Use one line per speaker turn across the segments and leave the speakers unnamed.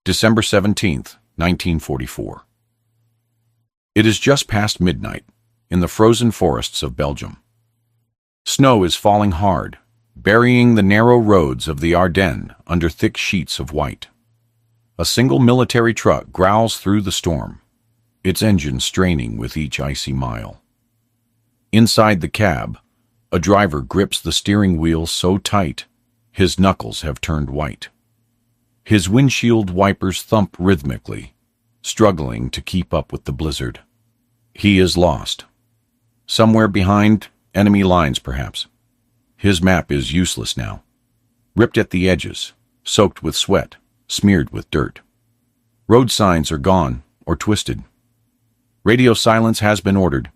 December 17th, 1944. It is just past midnight in the frozen forests of Belgium. Snow is falling hard, burying the narrow roads of the Ardennes under thick sheets of white. A single military truck growls through the storm, its engine straining with each icy mile. Inside the cab, a driver grips the steering wheel so tight, his knuckles have turned white. His windshield wipers thump rhythmically, struggling to keep up with the blizzard. He is lost. Somewhere behind enemy lines, perhaps. His map is useless now. Ripped at the edges, soaked with sweat, smeared with dirt. Road signs are gone or twisted. Radio silence has been ordered.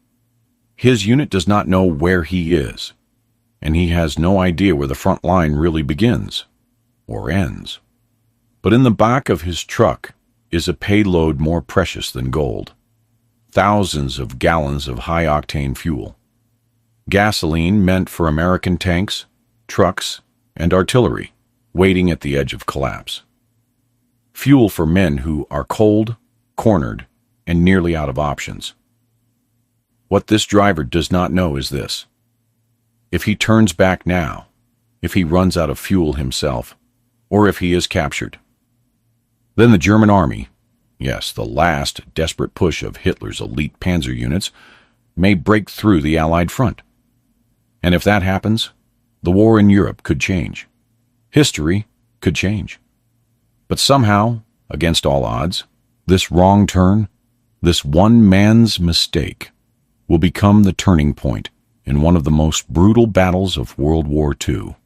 His unit does not know where he is, and he has no idea where the front line really begins or ends. But in the back of his truck is a payload more precious than gold. Thousands of gallons of high-octane fuel. Gasoline meant for American tanks, trucks, and artillery, waiting at the edge of collapse. Fuel for men who are cold, cornered, and nearly out of options. What this driver does not know is this. If he turns back now, if he runs out of fuel himself, or if he is captured, then the German army, yes, the last desperate push of Hitler's elite panzer units, may break through the Allied front. And if that happens, the war in Europe could change. History could change. But somehow, against all odds, this wrong turn, this one man's mistake, will become the turning point in one of the most brutal battles of World War II.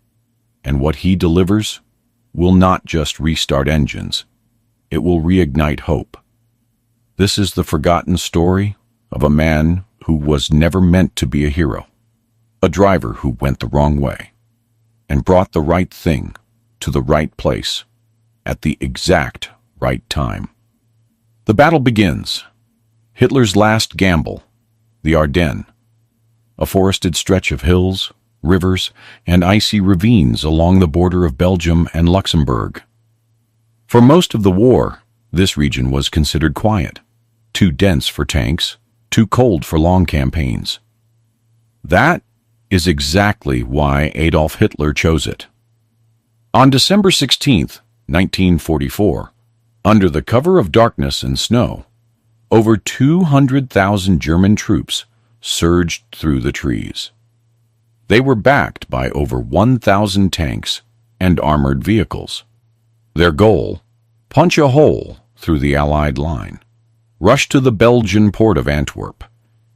And what he delivers will not just restart engines. It will reignite hope. This is the forgotten story of a man who was never meant to be a hero, a driver who went the wrong way and brought the right thing to the right place at the exact right time. The battle begins. Hitler's last gamble, the Ardennes, a forested stretch of hills, rivers, and icy ravines along the border of Belgium and Luxembourg. For most of the war, this region was considered quiet, too dense for tanks, too cold for long campaigns. That is exactly why Adolf Hitler chose it. On December 16th, 1944, under the cover of darkness and snow, over 200,000 German troops surged through the trees. They were backed by over 1,000 tanks and armored vehicles. Their goal, punch a hole through the Allied line, rush to the Belgian port of Antwerp,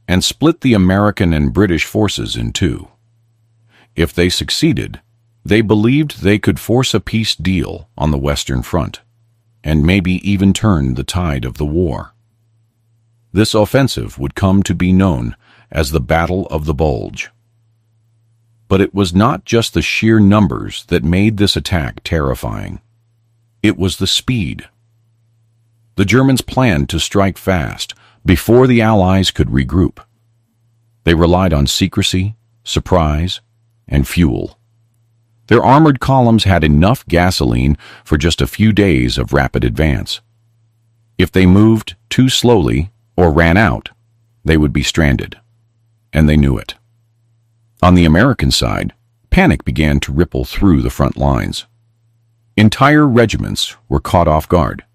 and split the American and British forces in two. If they succeeded, they believed they could force a peace deal on the Western Front, and maybe even turn the tide of the war. This offensive would come to be known as the Battle of the Bulge. But it was not just the sheer numbers that made this attack terrifying. It was the speed. The Germans planned to strike fast before the Allies could regroup. They relied on secrecy, surprise, and fuel. Their armored columns had enough gasoline for just a few days of rapid advance. If they moved too slowly or ran out, they would be stranded, and they knew it. On the American side, panic began to ripple through the front lines. Entire regiments were caught off guard.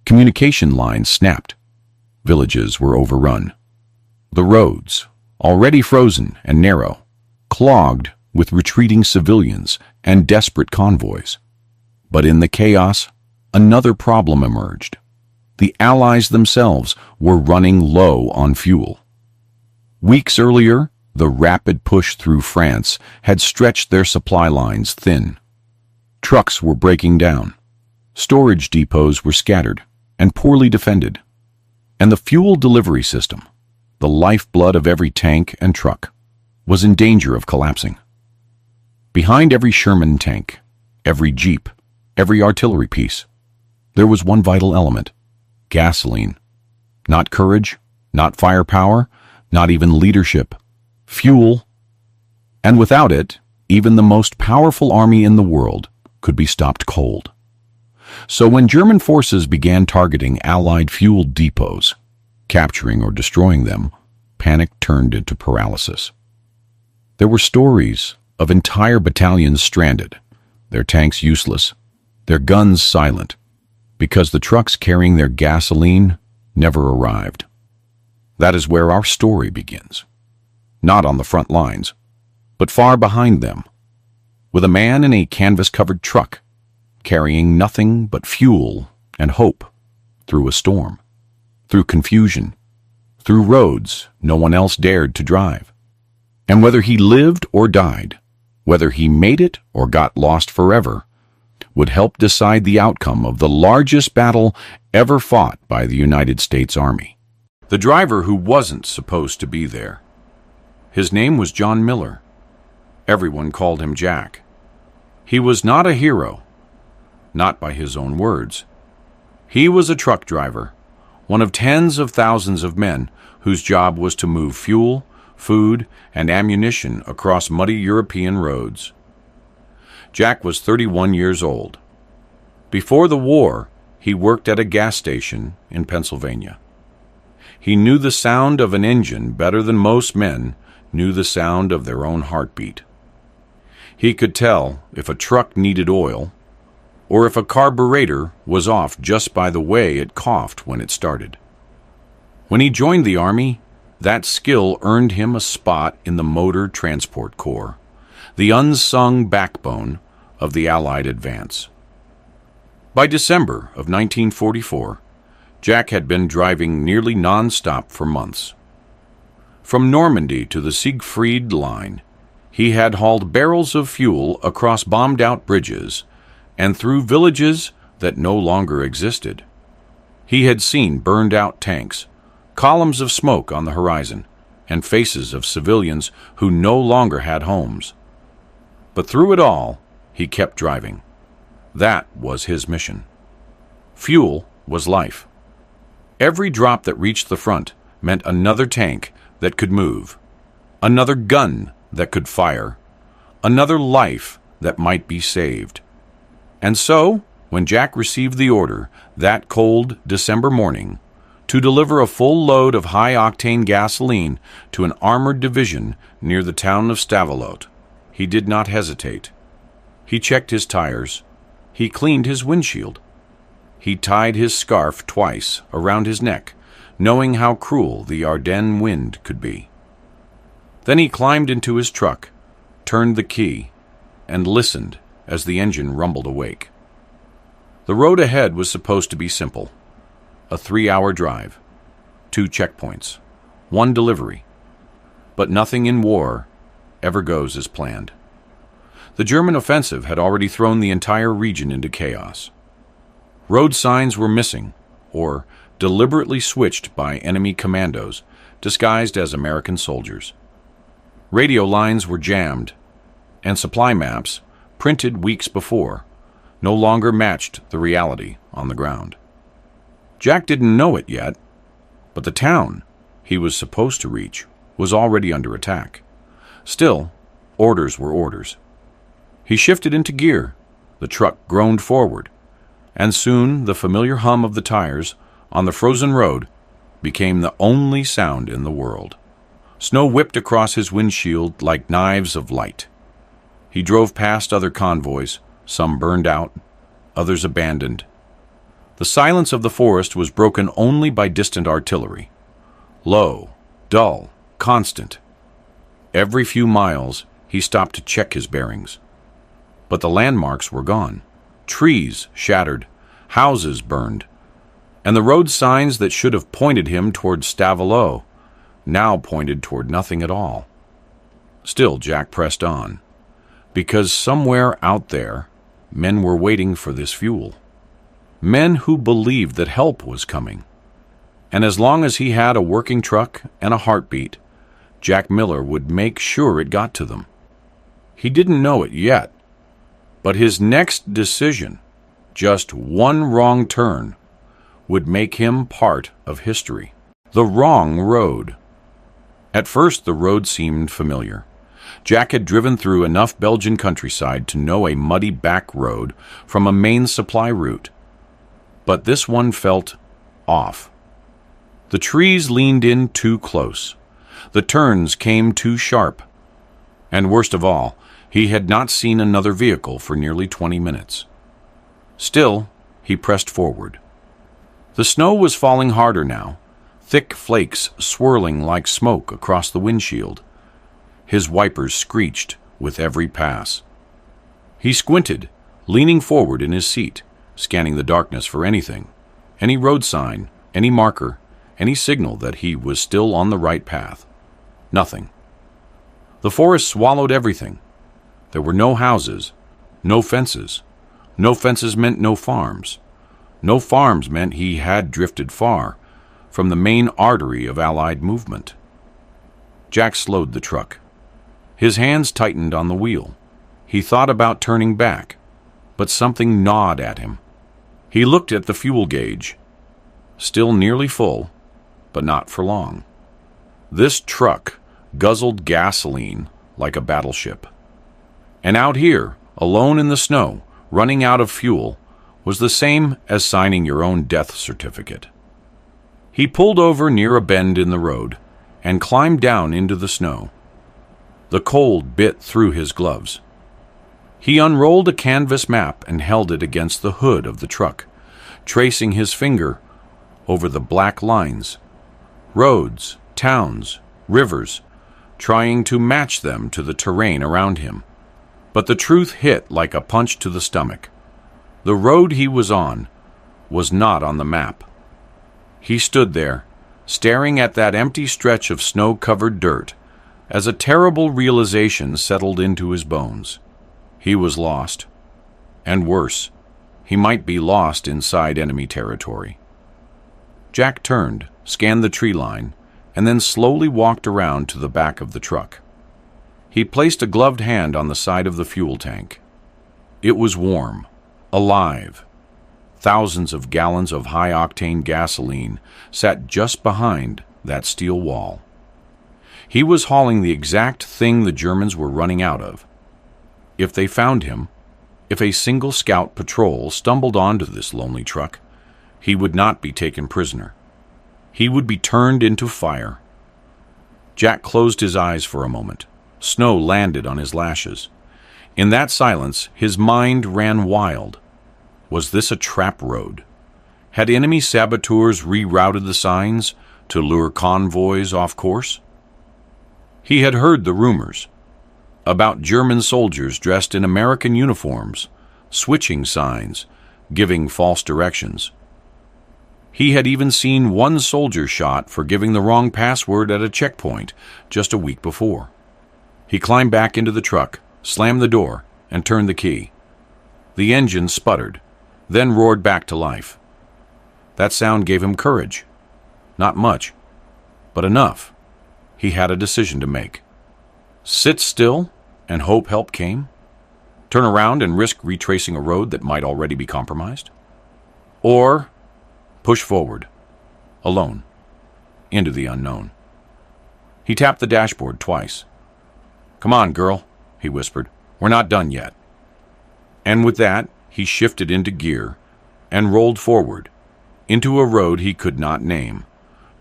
Communication lines snapped. Villages were overrun. The roads, already frozen and narrow, clogged with retreating civilians and desperate convoys. But in the chaos, another problem emerged. The Allies themselves were running low on fuel. Weeks earlier, the rapid push through France had stretched their supply lines thin. Trucks were breaking down. Storage depots were scattered and poorly defended. And the fuel delivery system, the lifeblood of every tank and truck, was in danger of collapsing. Behind every Sherman tank, every Jeep, every artillery piece, there was one vital element: gasoline. Not courage, not firepower, not even leadership. Fuel. And without it, even the most powerful army in the world could be stopped cold. So when German forces began targeting Allied fuel depots, capturing or destroying them, panic turned into paralysis. There were stories of entire battalions stranded, their tanks useless, their guns silent, because the trucks carrying their gasoline never arrived. That is where our story begins. Not on the front lines, but far behind them, with a man in a canvas-covered truck, carrying nothing but fuel and hope through a storm, through confusion, through roads no one else dared to drive. And whether he lived or died, whether he made it or got lost forever, would help decide the outcome of the largest battle ever fought by the United States Army. The driver who wasn't supposed to be there. His name was John Miller. Everyone called him Jack. He was not a hero, not by his own words. He was a truck driver, one of tens of thousands of men whose job was to move fuel, food, and ammunition across muddy European roads. Jack was 31 years old. Before the war, he worked at a gas station in Pennsylvania. He knew the sound of an engine better than most men knew the sound of their own heartbeat. He could tell if a truck needed oil, or if a carburetor was off just by the way it coughed when it started. When he joined the Army, that skill earned him a spot in the Motor Transport Corps, the unsung backbone of the Allied advance. By December of 1944, Jack had been driving nearly non-stop for months. From Normandy to the Siegfried Line, he had hauled barrels of fuel across bombed-out bridges and through villages that no longer existed. He had seen burned-out tanks, columns of smoke on the horizon, and faces of civilians who no longer had homes. But through it all, he kept driving. That was his mission. Fuel was life. Every drop that reached the front meant another tank that could move, another gun that could fire, another life that might be saved. And so, when Jack received the order that cold December morning to deliver a full load of high-octane gasoline to an armored division near the town of Stavelot, he did not hesitate. He checked his tires. He cleaned his windshield. He tied his scarf twice around his neck, knowing how cruel the Ardennes wind could be. Then he climbed into his truck, turned the key, and listened as the engine rumbled awake. The road ahead was supposed to be simple. A 3-hour drive, 2 checkpoints, 1 delivery. But nothing in war ever goes as planned. The German offensive had already thrown the entire region into chaos. Road signs were missing, or deliberately switched by enemy commandos, disguised as American soldiers. Radio lines were jammed, and supply maps, printed weeks before, no longer matched the reality on the ground. Jack didn't know it yet, but the town he was supposed to reach was already under attack. Still, orders were orders. He shifted into gear. The truck groaned forward, and soon the familiar hum of the tires on the frozen road became the only sound in the world. Snow whipped across his windshield like knives of light. He drove past other convoys, some burned out, others abandoned. The silence of the forest was broken only by distant artillery. Low, dull, constant. Every few miles, he stopped to check his bearings. But the landmarks were gone. Trees shattered, houses burned, and the road signs that should have pointed him toward Stavelot now pointed toward nothing at all. Still, Jack pressed on, because somewhere out there, men were waiting for this fuel. Men who believed that help was coming. And as long as he had a working truck and a heartbeat, Jack Miller would make sure it got to them. He didn't know it yet, but his next decision, just one wrong turn, would make him part of history. The wrong road. At first, the road seemed familiar. Jack had driven through enough Belgian countryside to know a muddy back road from a main supply route But this one felt off. The trees leaned in too close. The turns came too sharp. And worst of all, he had not seen another vehicle for nearly 20 minutes. Still, he pressed forward. The snow was falling harder now, thick flakes swirling like smoke across the windshield. His wipers screeched with every pass. He squinted, leaning forward in his seat, scanning the darkness for anything, any road sign, any marker, any signal that he was still on the right path. Nothing. The forest swallowed everything. There were no houses, no fences. No fences meant no farms. No farms meant he had drifted far from the main artery of Allied movement. Jack slowed the truck. His hands tightened on the wheel. He thought about turning back, but something gnawed at him. He looked at the fuel gauge. Still nearly full, but not for long. This truck guzzled gasoline like a battleship. And out here, alone in the snow, running out of fuel, was the same as signing your own death certificate. He pulled over near a bend in the road and climbed down into the snow. The cold bit through his gloves. He unrolled a canvas map and held it against the hood of the truck, tracing his finger over the black lines. Roads, towns, rivers, trying to match them to the terrain around him. But the truth hit like a punch to the stomach. The road he was on was not on the map. He stood there, staring at that empty stretch of snow-covered dirt, as a terrible realization settled into his bones. He was lost. And worse, he might be lost inside enemy territory. Jack turned, scanned the tree line, and then slowly walked around to the back of the truck. He placed a gloved hand on the side of the fuel tank. It was warm, alive. Thousands of gallons of high-octane gasoline sat just behind that steel wall. He was hauling the exact thing the Germans were running out of. If they found him, if a single scout patrol stumbled onto this lonely truck, he would not be taken prisoner. He would be turned into fire. Jack closed his eyes for a moment. Snow landed on his lashes. In that silence, his mind ran wild. Was this a trap road? Had enemy saboteurs rerouted the signs to lure convoys off course? He had heard the rumors about German soldiers dressed in American uniforms, switching signs, giving false directions. He had even seen one soldier shot for giving the wrong password at a checkpoint just a week before. He climbed back into the truck, slammed the door, and turned the key. The engine sputtered, then roared back to life. That sound gave him courage. Not much, but enough. He had a decision to make. Sit still and hope help came? Turn around and risk retracing a road that might already be compromised? Or push forward, alone, into the unknown. He tapped the dashboard twice. "Come on, girl," he whispered. "We're not done yet." And with that, he shifted into gear and rolled forward, into a road he could not name,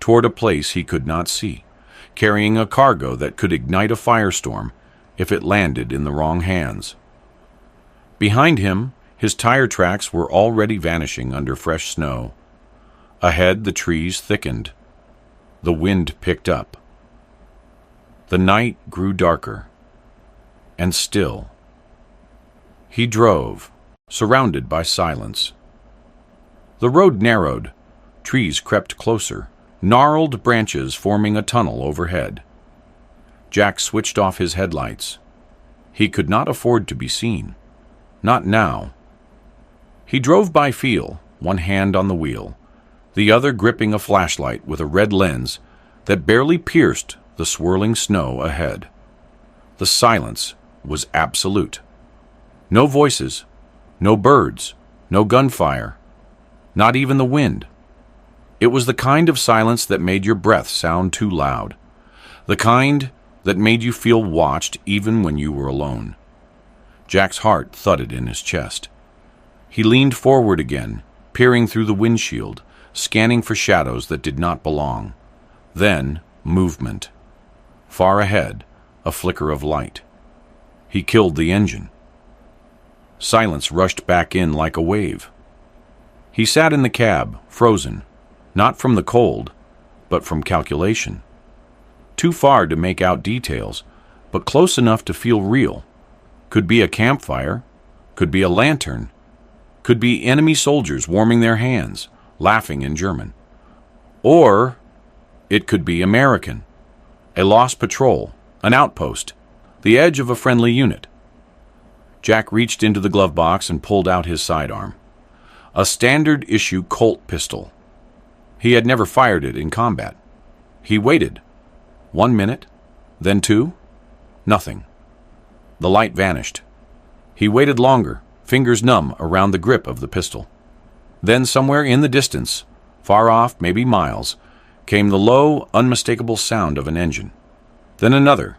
toward a place he could not see, carrying a cargo that could ignite a firestorm if it landed in the wrong hands. Behind him, his tire tracks were already vanishing under fresh snow. Ahead, the trees thickened. The wind picked up. The night grew darker and still. He drove, surrounded by silence. The road narrowed. Trees crept closer, gnarled branches forming a tunnel overhead. Jack switched off his headlights. He could not afford to be seen. Not now. He drove by feel, one hand on the wheel, the other gripping a flashlight with a red lens that barely pierced the swirling snow ahead. The silence was absolute. No voices, no birds, no gunfire, not even the wind. It was the kind of silence that made your breath sound too loud, the kind that made you feel watched even when you were alone. Jack's heart thudded in his chest. He leaned forward again, peering through the windshield, scanning for shadows that did not belong. Then, movement. Far ahead, a flicker of light. He killed the engine. Silence rushed back in like a wave. He sat in the cab, frozen, not from the cold, but from calculation. Too far to make out details, but close enough to feel real. Could be a campfire, could be a lantern, could be enemy soldiers warming their hands, laughing in German. Or it could be American, a lost patrol, an outpost, the edge of a friendly unit. Jack reached into the glove box and pulled out his sidearm. A standard-issue Colt pistol. He had never fired it in combat. He waited. 1 minute, then 2. Nothing. The light vanished. He waited longer, fingers numb around the grip of the pistol. Then somewhere in the distance, far off, maybe miles, came the low, unmistakable sound of an engine. Then another.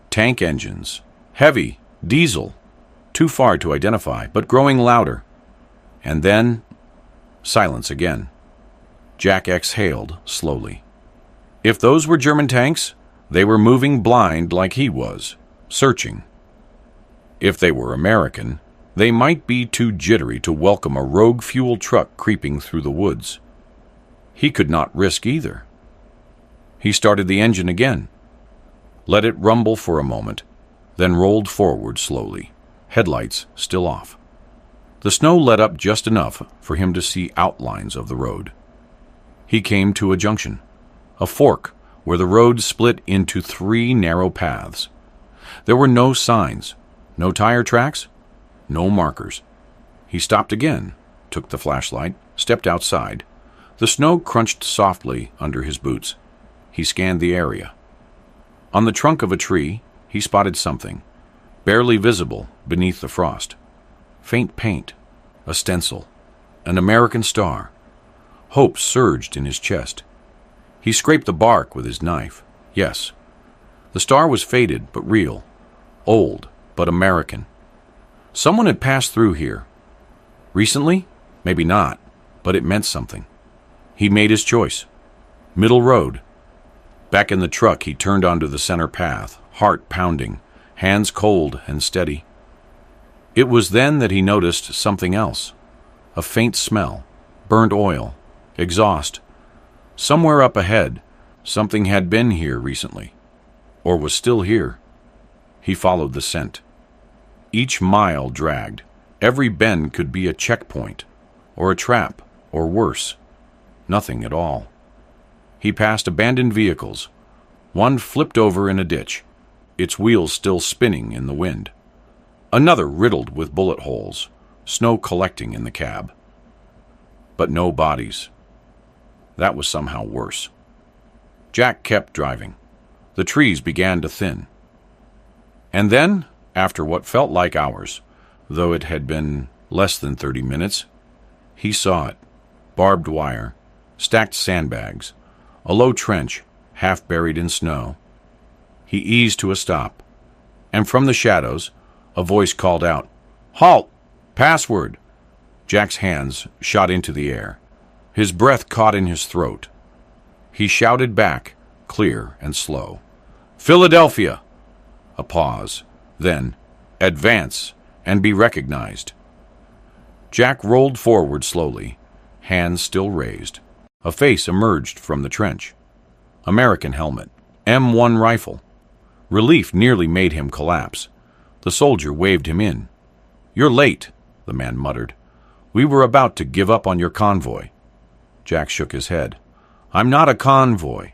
Tank engines. Heavy. Diesel. Too far to identify, but growing louder. And then, silence again. Jack exhaled slowly. If those were German tanks, they were moving blind like he was, searching. If they were American, they might be too jittery to welcome a rogue fuel truck creeping through the woods. He could not risk either. He started the engine again, let it rumble for a moment, then rolled forward slowly, headlights still off. The snow let up just enough for him to see outlines of the road. He came to a junction, a fork where the road split into 3 narrow paths. There were no signs, no tire tracks, no markers. He stopped again, took the flashlight, stepped outside. The snow crunched softly under his boots. He scanned the area. On the trunk of a tree, he spotted something, barely visible beneath the frost. Faint paint, a stencil, an American star. Hope surged in his chest. He scraped the bark with his knife. Yes, the star was faded but real, old but American. Someone had passed through here. Recently? Maybe not, but it meant something. He made his choice. Middle road. Back in the truck, he turned onto the center path, heart pounding, hands cold and steady. It was then that he noticed something else. A faint smell, burnt oil, exhaust. Somewhere up ahead, something had been here recently, or was still here. He followed the scent. Each mile dragged. Every bend could be a checkpoint, or a trap, or worse. Nothing at all. He passed abandoned vehicles. One flipped over in a ditch, its wheels still spinning in the wind. Another riddled with bullet holes, snow collecting in the cab. But no bodies. That was somehow worse. Jack kept driving. The trees began to thin. And then, after what felt like hours, though it had been less than 30 minutes, he saw it. Barbed wire, stacked sandbags, a low trench, half buried in snow. He eased to a stop, and from the shadows, a voice called out, "Halt! Password!" Jack's hands shot into the air. His breath caught in his throat. He shouted back, clear and slow, "Philadelphia!" A pause, then, "Advance and be recognized." Jack rolled forward slowly, hands still raised. A face emerged from the trench. American helmet, M1 rifle. Relief nearly made him collapse. The soldier waved him in. "You're late," the man muttered. "We were about to give up on your convoy." Jack shook his head. "I'm not a convoy."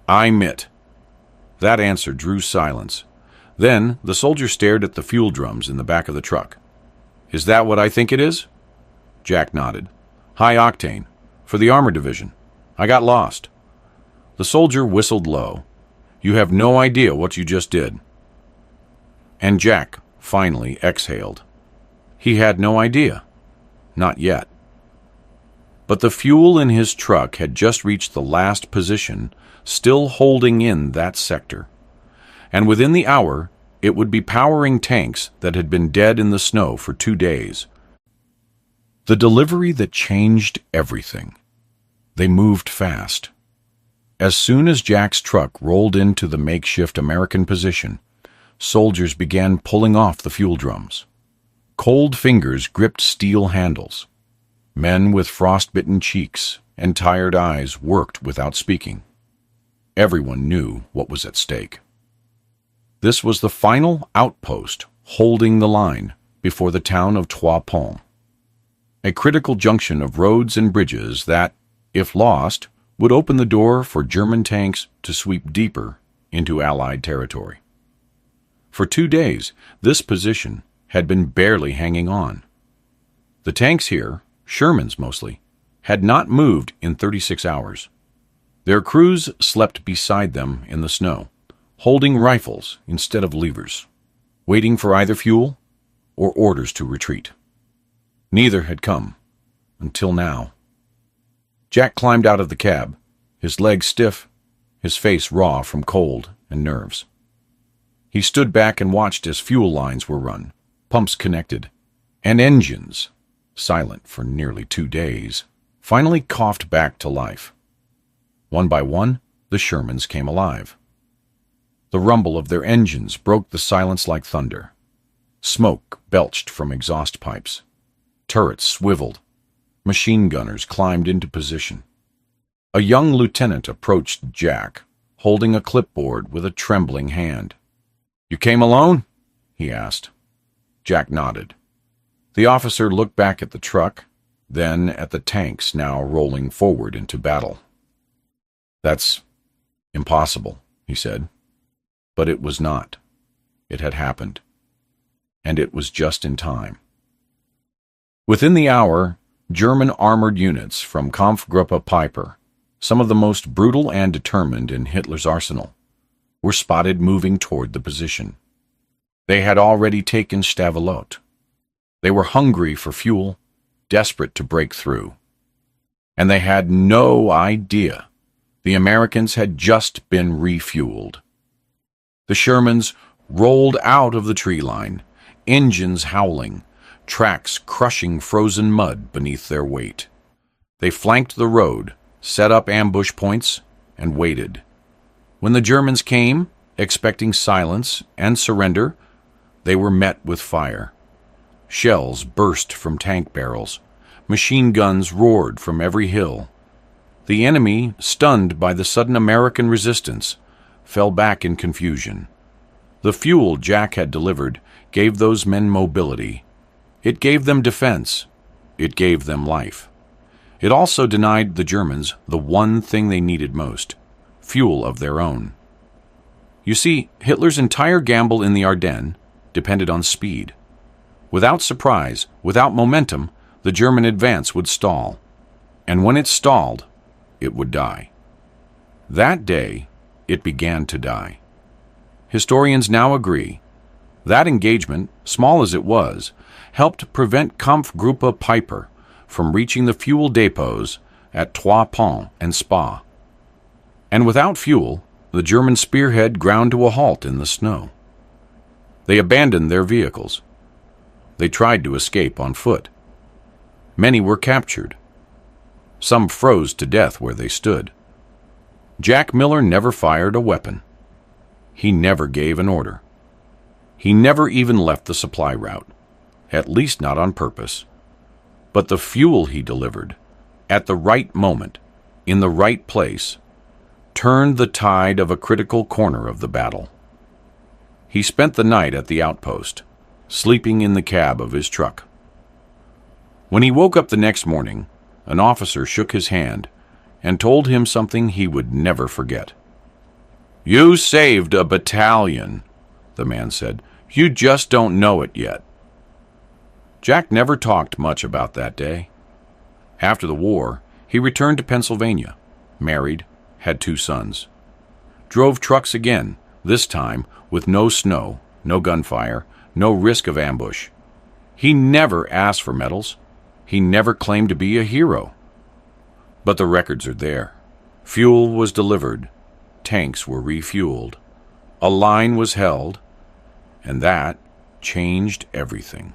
"I'm it." That answer drew silence. Then the soldier stared at the fuel drums in the back of the truck. "Is that what I think it is?" Jack nodded. "High octane. For the armor division. I got lost." The soldier whistled low. "You have no idea what you just did." And Jack finally exhaled. He had no idea. Not yet. But the fuel in his truck had just reached the last position, still holding in that sector. And within the hour, it would be powering tanks that had been dead in the snow for 2 days. The delivery that changed everything. They moved fast. As soon as Jack's truck rolled into the makeshift American position, soldiers began pulling off the fuel drums. Cold fingers gripped steel handles. Men with frostbitten cheeks and tired eyes worked without speaking. Everyone knew what was at stake. This was the final outpost holding the line before the town of Trois Ponts, a critical junction of roads and bridges that, if lost, would open the door for German tanks to sweep deeper into Allied territory. For 2 days, this position had been barely hanging on. The tanks here, Shermans mostly, had not moved in 36 hours. Their crews slept beside them in the snow, holding rifles instead of levers, waiting for either fuel or orders to retreat. Neither had come, until now. Jack climbed out of the cab, his legs stiff, his face raw from cold and nerves. He stood back and watched as fuel lines were run, pumps connected, and engines, silent for nearly 2 days, finally coughed back to life. One by one, the Shermans came alive. The rumble of their engines broke the silence like thunder. Smoke belched from exhaust pipes. Turrets swiveled. Machine gunners climbed into position. A young lieutenant approached Jack, holding a clipboard with a trembling hand. "You came alone?" he asked. Jack nodded. The officer looked back at the truck, then at the tanks now rolling forward into battle. "That's impossible," he said. But it was not. It had happened. And it was just in time. Within the hour, German armored units from Kampfgruppe Peiper, some of the most brutal and determined in Hitler's arsenal, were spotted moving toward the position. They had already taken Stavelot. They were hungry for fuel, desperate to break through. And they had no idea the Americans had just been refueled. The Shermans rolled out of the tree line, engines howling, tracks crushing frozen mud beneath their weight. They flanked the road, set up ambush points, and waited. When the Germans came, expecting silence and surrender, they were met with fire. Shells burst from tank barrels. Machine guns roared from every hill. The enemy, stunned by the sudden American resistance, fell back in confusion. The fuel Jack had delivered gave those men mobility. It gave them defense. It gave them life. It also denied the Germans the one thing they needed most, fuel of their own. You see, Hitler's entire gamble in the Ardennes depended on speed. Without surprise, without momentum, the German advance would stall. And when it stalled, it would die. That day, it began to die. Historians now agree. That engagement, small as it was, helped prevent Kampfgruppe Peiper from reaching the fuel depots at Trois Ponts and Spa. And without fuel, the German spearhead ground to a halt in the snow. They abandoned their vehicles. They tried to escape on foot. Many were captured. Some froze to death where they stood. Jack Miller never fired a weapon. He never gave an order. He never even left the supply route, at least not on purpose. But the fuel he delivered, at the right moment, in the right place, turned the tide of a critical corner of the battle. He spent the night at the outpost, sleeping in the cab of his truck. When he woke up the next morning, an officer shook his hand and told him something he would never forget. "You saved a battalion," the man said. "You just don't know it yet." Jack never talked much about that day. After the war, he returned to Pennsylvania, married, had 2 sons. Drove trucks again, this time with no snow, no gunfire, no risk of ambush. He never asked for medals. He never claimed to be a hero. But the records are there. Fuel was delivered. Tanks were refueled. A line was held. And that changed everything.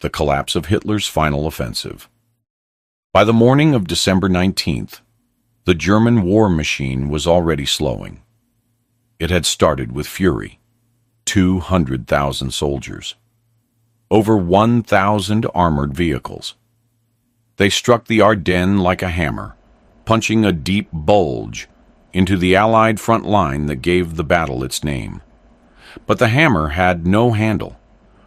The collapse of Hitler's final offensive. By the morning of December 19th, the German war machine was already slowing. It had started with fury. 200,000 soldiers. Over 1,000 armored vehicles. They struck the Ardennes like a hammer, punching a deep bulge into the Allied front line that gave the battle its name. But the hammer had no handle,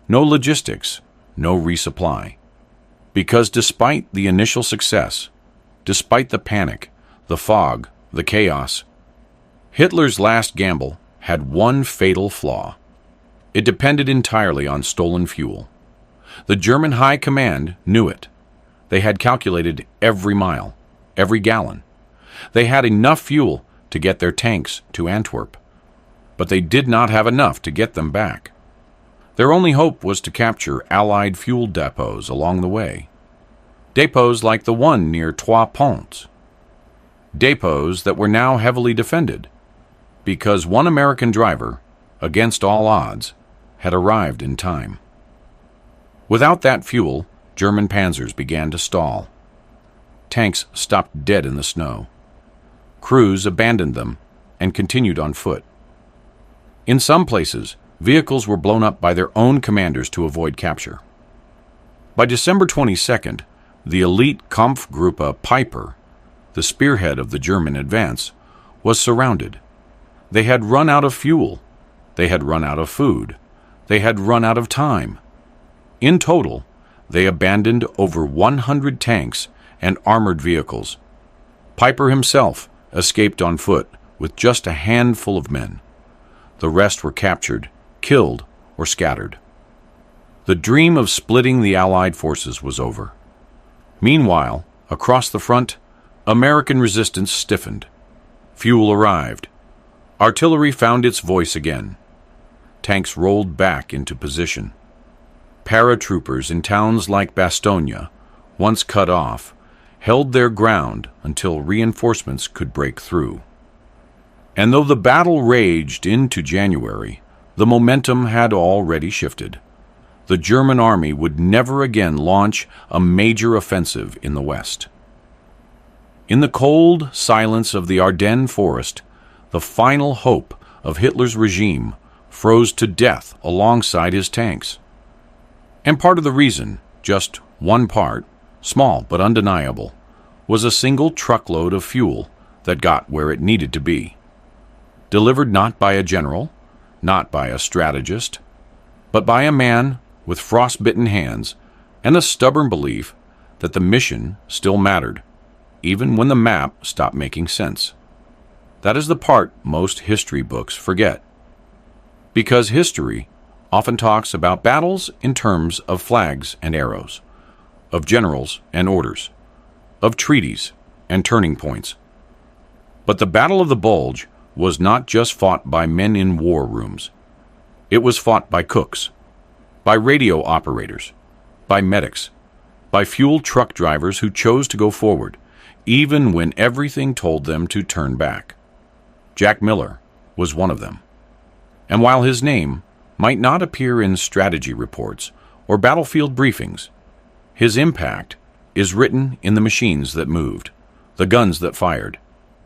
no logistics, no resupply. Because despite the initial success, despite the panic, the fog, the chaos, Hitler's last gamble had one fatal flaw. It depended entirely on stolen fuel. The German High Command knew it. They had calculated every mile, every gallon. They had enough fuel to get their tanks to Antwerp, but they did not have enough to get them back. Their only hope was to capture Allied fuel depots along the way. Depots like the one near Trois Ponts. Depots that were now heavily defended, because one American driver, against all odds, had arrived in time. Without that fuel, German panzers began to stall. Tanks stopped dead in the snow. Crews abandoned them and continued on foot. In some places, vehicles were blown up by their own commanders to avoid capture. By December 22nd, the elite Kampfgruppe Piper, the spearhead of the German advance, was surrounded. They had run out of fuel. They had run out of food. They had run out of time. In total, they abandoned over 100 tanks and armored vehicles. Piper himself escaped on foot with just a handful of men. The rest were captured, killed, or scattered. The dream of splitting the Allied forces was over. Meanwhile, across the front, American resistance stiffened. Fuel arrived. Artillery found its voice again. Tanks rolled back into position. Paratroopers in towns like Bastogne, once cut off, held their ground until reinforcements could break through. And though the battle raged into January, the momentum had already shifted. The German army would never again launch a major offensive in the West. In the cold silence of the Ardennes forest, the final hope of Hitler's regime froze to death alongside his tanks. And part of the reason, just one part, small but undeniable, was a single truckload of fuel that got where it needed to be. Delivered not by a general, not by a strategist, but by a man with frostbitten hands and a stubborn belief that the mission still mattered, even when the map stopped making sense. That is the part most history books forget. Because history often talks about battles in terms of flags and arrows, of generals and orders, of treaties and turning points. But the Battle of the Bulge was not just fought by men in war rooms. It was fought by cooks, by radio operators, by medics, by fuel truck drivers who chose to go forward, even when everything told them to turn back. Jack Miller was one of them. And while his name might not appear in strategy reports or battlefield briefings, his impact is written in the machines that moved, the guns that fired,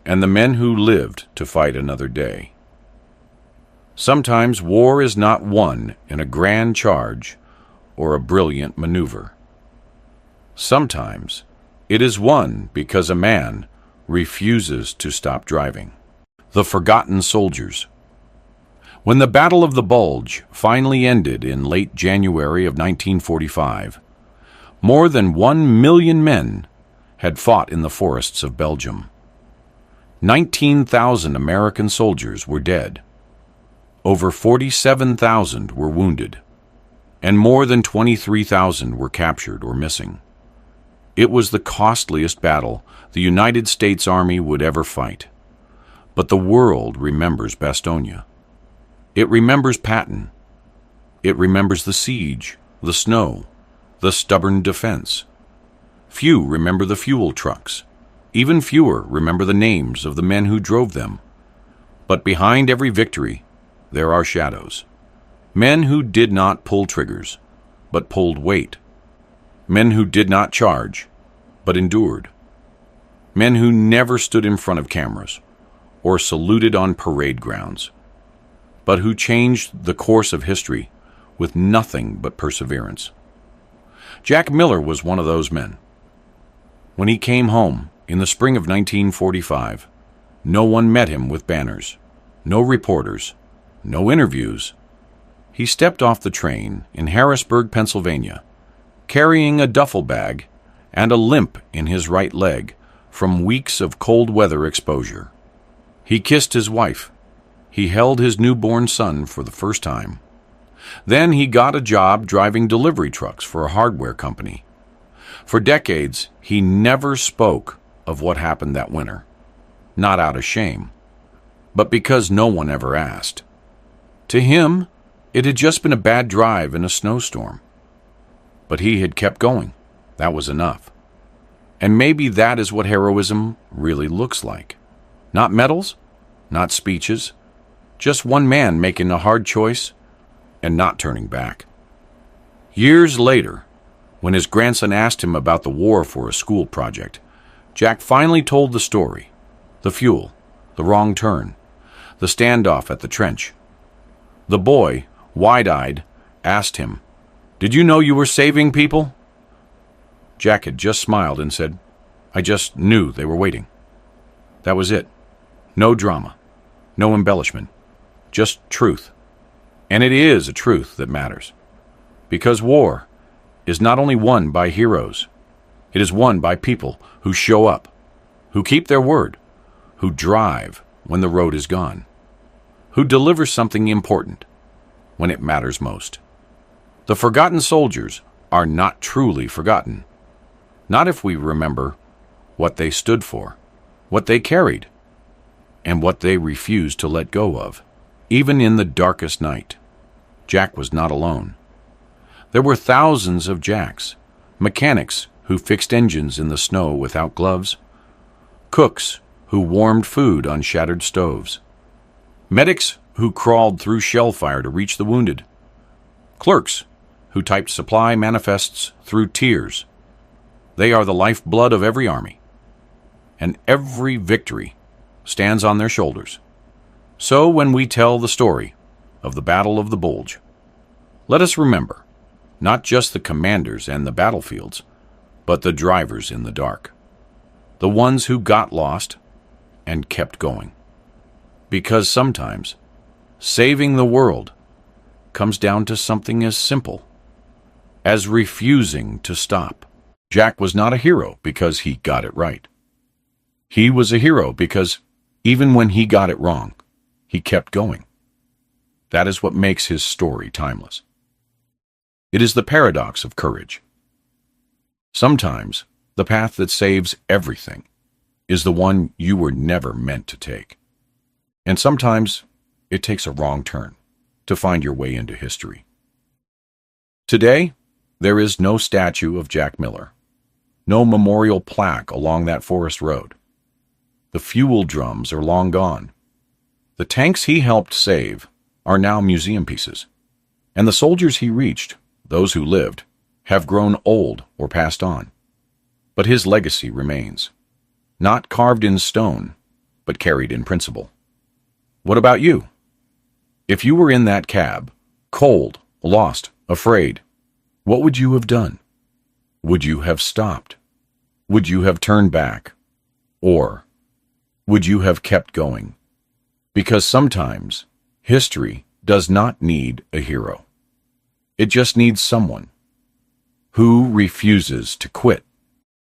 and the men who lived to fight another day. Sometimes war is not won in a grand charge or a brilliant maneuver. Sometimes it is won because a man refuses to stop driving. The Forgotten Soldiers. When the Battle of the Bulge finally ended in late January of 1945, more than 1 million men had fought in the forests of Belgium. 19,000 American soldiers were dead. Over 47,000 were wounded, and more than 23,000 were captured or missing. It was the costliest battle the United States Army would ever fight. But the world remembers Bastogne. It remembers Patton. It remembers the siege, the snow, the stubborn defense. Few remember the fuel trucks. Even fewer remember the names of the men who drove them. But behind every victory, there are shadows. Men who did not pull triggers, but pulled weight Men who did not charge, but endured. Men who never stood in front of cameras or saluted on parade grounds, but who changed the course of history with nothing but perseverance. Jack Miller was one of those men. When he came home in the spring of 1945, no one met him with banners, no reporters, no interviews. He stepped off the train in Harrisburg, Pennsylvania, carrying a duffel bag and a limp in his right leg from weeks of cold weather exposure. He kissed his wife. He held his newborn son for the first time. Then he got a job driving delivery trucks for a hardware company. For decades, he never spoke of what happened that winter, not out of shame, but because no one ever asked. To him, it had just been a bad drive in a snowstorm. But he had kept going. That was enough. And maybe that is what heroism really looks like. Not medals, not speeches, just one man making a hard choice and not turning back. Years later, when his grandson asked him about the war for a school project, Jack finally told the story: the fuel, the wrong turn, the standoff at the trench. The boy, wide-eyed, asked him, "Did you know you were saving people?" Jack had just smiled and said, "I just knew they were waiting." That was it. No drama, no embellishment, just truth. And it is a truth that matters. Because war is not only won by heroes, it is won by people who show up, who keep their word, who drive when the road is gone, who deliver something important when it matters most. The forgotten soldiers are not truly forgotten, not if we remember what they stood for, what they carried, and what they refused to let go of. Even in the darkest night, Jack was not alone. There were thousands of Jacks, mechanics who fixed engines in the snow without gloves, cooks who warmed food on shattered stoves, medics who crawled through shell fire to reach the wounded, clerks who typed supply manifests through tears. They are the lifeblood of every army, and every victory stands on their shoulders. So when we tell the story of the Battle of the Bulge, let us remember not just the commanders and the battlefields, but the drivers in the dark, the ones who got lost and kept going. Because sometimes saving the world comes down to something as simple as refusing to stop. Jack was not a hero because he got it right. He was a hero because even when he got it wrong, he kept going. That is what makes his story timeless. It is the paradox of courage. Sometimes the path that saves everything is the one you were never meant to take. And sometimes it takes a wrong turn to find your way into history. Today, there is no statue of Jack Miller, no memorial plaque along that forest road. The fuel drums are long gone. The tanks he helped save are now museum pieces. And the soldiers he reached, those who lived, have grown old or passed on. But his legacy remains, not carved in stone, but carried in principle. What about you? If you were in that cab, cold, lost, afraid, what would you have done? Would you have stopped? Would you have turned back? Or would you have kept going? Because sometimes history does not need a hero. It just needs someone who refuses to quit